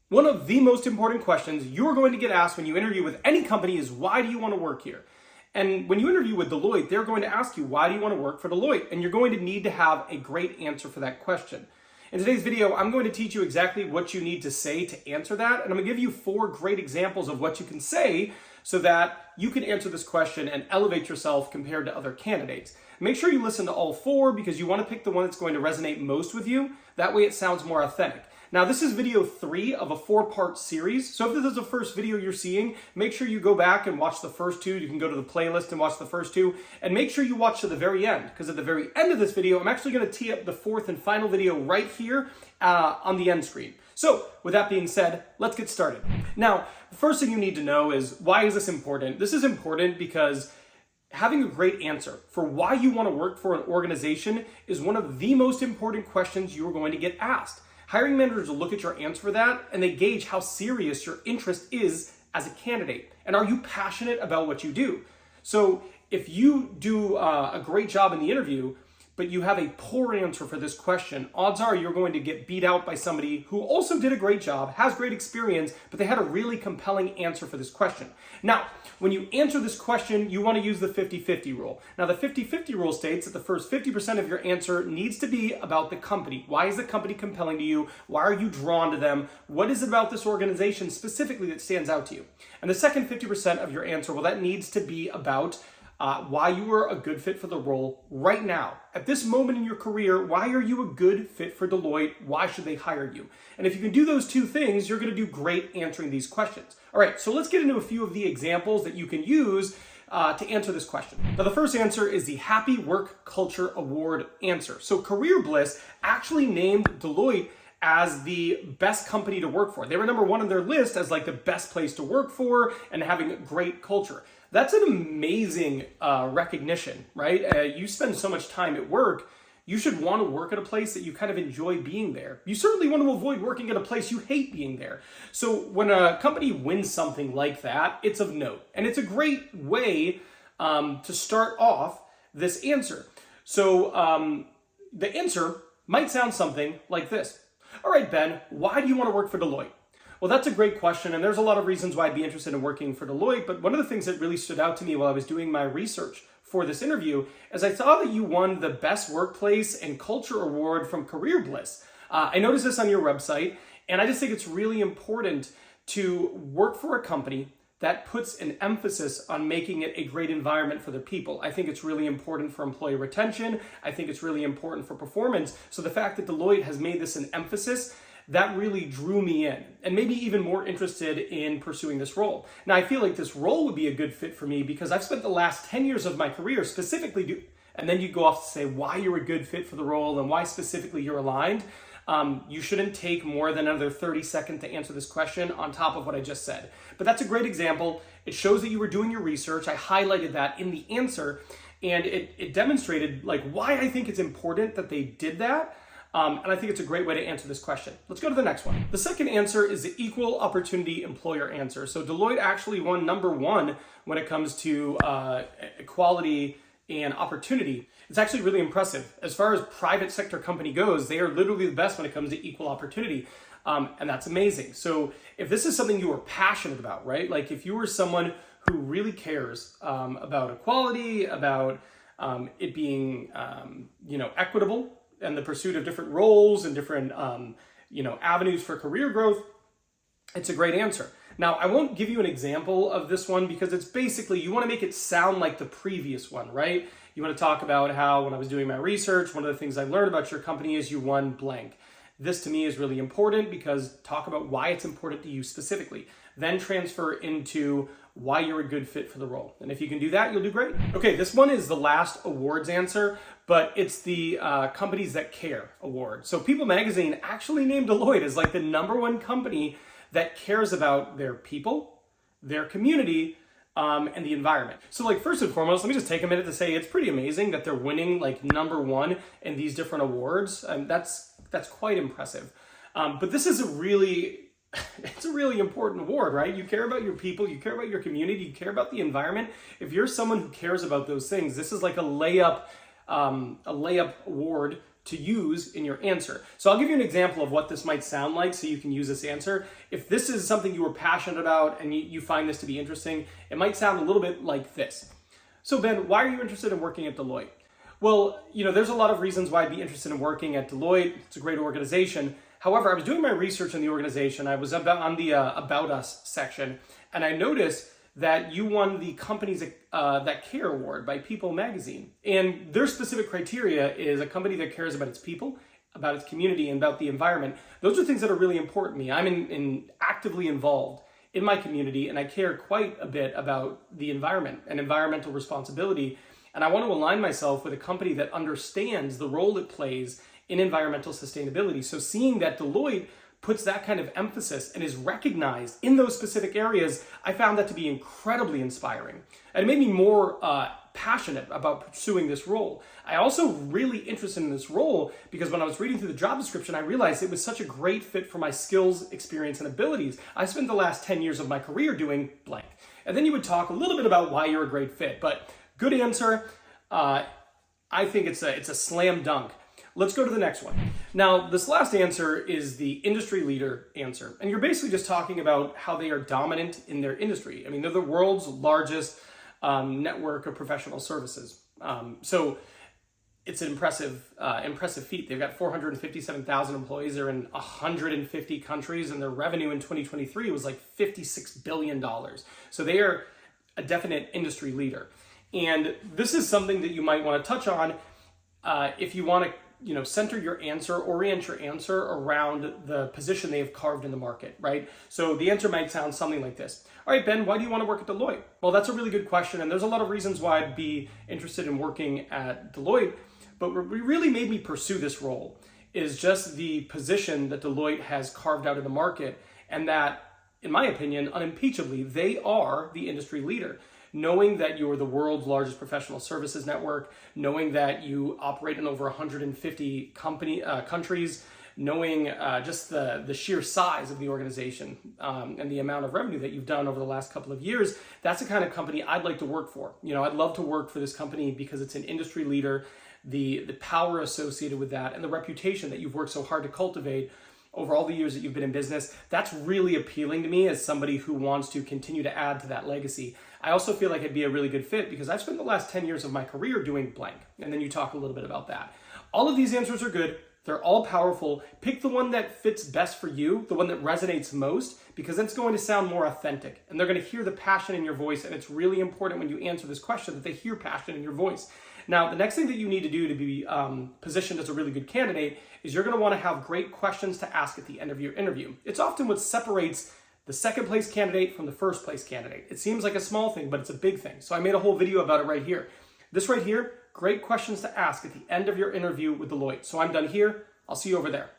One of the most important questions you're going to get asked when you interview with any company is, why do you want to work here? And when you interview with Deloitte, they're going to ask you, why do you want to work for Deloitte? And you're going to need to have a great answer for that question. In today's video, I'm going to teach you exactly what you need to say to answer that. And I'm going to give you 4 great examples of what you can say so that you can answer this question and elevate yourself compared to other candidates. Make sure you listen to all 4 because you want to pick the one that's going to resonate most with you. That way it sounds more authentic. Now, this is video 3 of a 4-part series. So if this is the first video you're seeing, make sure you go back and watch the first 2. You can go to the playlist and watch the first 2. And make sure you watch to the very end, because at the very end of this video, I'm actually going to tee up the 4th and final video right here on the end screen. So with that being said, let's get started. Now, the first thing you need to know is, why is this important? This is important because having a great answer for why you want to work for an organization is one of the most important questions you're going to get asked. Hiring managers will look at your answer for that and they gauge how serious your interest is as a candidate. And are you passionate about what you do? So if you do a great job in the interview, but you have a poor answer for this question, odds are you're going to get beat out by somebody who also did a great job, has great experience, but they had a really compelling answer for this question. Now, when you answer this question, you want to use the 50-50 rule. Now, the 50-50 rule states that the first 50% of your answer needs to be about the company. Why is the company compelling to you? Why are you drawn to them? What is it about this organization specifically that stands out to you? And the second 50% of your answer, well, that needs to be about why you are a good fit for the role right now. At this moment in your career, why are you a good fit for Deloitte? Why should they hire you? And if you can do those 2 things, you're going to do great answering these questions. All right, so let's get into a few of the examples that you can use to answer this question. Now, the first answer is the Happy Work Culture Award answer. So Career Bliss actually named Deloitte as the best company to work for. They were number 1 on their list as like the best place to work for and having a great culture. That's an amazing recognition, right? You spend so much time at work, you should want to work at a place that you kind of enjoy being there. You certainly want to avoid working at a place you hate being there. So when a company wins something like that, it's of note. And it's a great way to start off this answer. So the answer might sound something like this. All right, Ben, why do you want to work for Deloitte? Well, that's a great question, and there's a lot of reasons why I'd be interested in working for Deloitte, but one of the things that really stood out to me while I was doing my research for this interview is I saw that you won the Best Workplace and Culture Award from Career Bliss. I noticed this on your website, and I just think it's really important to work for a company that puts an emphasis on making it a great environment for their people. I think it's really important for employee retention. I think it's really important for performance. So the fact that Deloitte has made this an emphasis, that really drew me in and made me even more interested in pursuing this role. Now, I feel like this role would be a good fit for me because I've spent the last 10 years of my career specifically and then you go off to say why you're a good fit for the role and why specifically you're aligned. You shouldn't take more than another 30 seconds to answer this question on top of what I just said. But that's a great example. It shows that you were doing your research. I highlighted that in the answer and it demonstrated like why I think it's important that they did that. And I think it's a great way to answer this question. Let's go to the next one. The second answer is the equal opportunity employer answer. So Deloitte actually won number 1 when it comes to equality and opportunity. It's actually really impressive. As far as private sector company goes, they are literally the best when it comes to equal opportunity. And that's amazing. So if this is something you are passionate about, right? Like if you were someone who really cares about equality, about it being equitable, and the pursuit of different roles and different avenues for career growth, it's a great answer. Now, I won't give you an example of this one because it's basically, you want to make it sound like the previous one, right? You want to talk about how when I was doing my research, one of the things I learned about your company is you won blank. This to me is really important because talk about why it's important to you specifically. Then transfer into why you're a good fit for the role. And if you can do that, you'll do great. Okay, this one is the last awards answer, but it's the Companies That Care award. So People Magazine actually named Deloitte as like the number 1 company that cares about their people, their community, and the environment. So like first and foremost, let me just take a minute to say it's pretty amazing that they're winning like number 1 in these different awards. That's quite impressive. But this is it's a really important award, right? You care about your people, you care about your community, you care about the environment. If you're someone who cares about those things, this is like a layup award to use in your answer. So I'll give you an example of what this might sound like so you can use this answer. If this is something you are passionate about and you find this to be interesting, it might sound a little bit like this. So Ben, why are you interested in working at Deloitte? Well, there's a lot of reasons why I'd be interested in working at Deloitte. It's a great organization. However, I was doing my research on the organization. I was on the About Us section, and I noticed that you won the Companies That Care Award by People magazine. And their specific criteria is a company that cares about its people, about its community, and about the environment. Those are things that are really important to me. I'm actively involved in my community, and I care quite a bit about the environment and environmental responsibility. And I want to align myself with a company that understands the role it plays in environmental sustainability. So seeing that Deloitte puts that kind of emphasis and is recognized in those specific areas, I found that to be incredibly inspiring. And it made me more passionate about pursuing this role. I also really interested in this role because when I was reading through the job description, I realized it was such a great fit for my skills, experience, and abilities. I spent the last 10 years of my career doing blank. And then you would talk a little bit about why you're a great fit, but good answer. I think it's a slam dunk. Let's go to the next one. Now, this last answer is the industry leader answer. And you're basically just talking about how they are dominant in their industry. I mean, they're the world's largest network of professional services. So it's an impressive feat. They've got 457,000 employees. They're in 150 countries, and their revenue in 2023 was like $56 billion. So they are a definite industry leader. And this is something that you might want to touch on if you want to center your answer, orient your answer around the position they have carved in the market, right? So the answer might sound something like this. All right, Ben, why do you want to work at Deloitte? Well, that's a really good question. And there's a lot of reasons why I'd be interested in working at Deloitte. But what really made me pursue this role is just the position that Deloitte has carved out in the market. And that, in my opinion, unimpeachably, they are the industry leader. Knowing that you're the world's largest professional services network, knowing that you operate in over 150 countries, knowing just the sheer size of the organization and the amount of revenue that you've done over the last couple of years, that's the kind of company I'd like to work for. I'd love to work for this company because it's an industry leader, the power associated with that, and the reputation that you've worked so hard to cultivate over all the years that you've been in business, that's really appealing to me as somebody who wants to continue to add to that legacy. I also feel like I'd be a really good fit because I've spent the last 10 years of my career doing blank. And then you talk a little bit about that. All of these answers are good. They're all powerful. Pick the one that fits best for you, the one that resonates most, because it's going to sound more authentic. And they're going to hear the passion in your voice. And it's really important when you answer this question that they hear passion in your voice. Now, the next thing that you need to do to be positioned as a really good candidate is you're going to want to have great questions to ask at the end of your interview. It's often what separates the second place candidate from the first place candidate. It seems like a small thing, but it's a big thing. So I made a whole video about it right here. This right here, great questions to ask at the end of your interview with Deloitte. So I'm done here. I'll see you over there.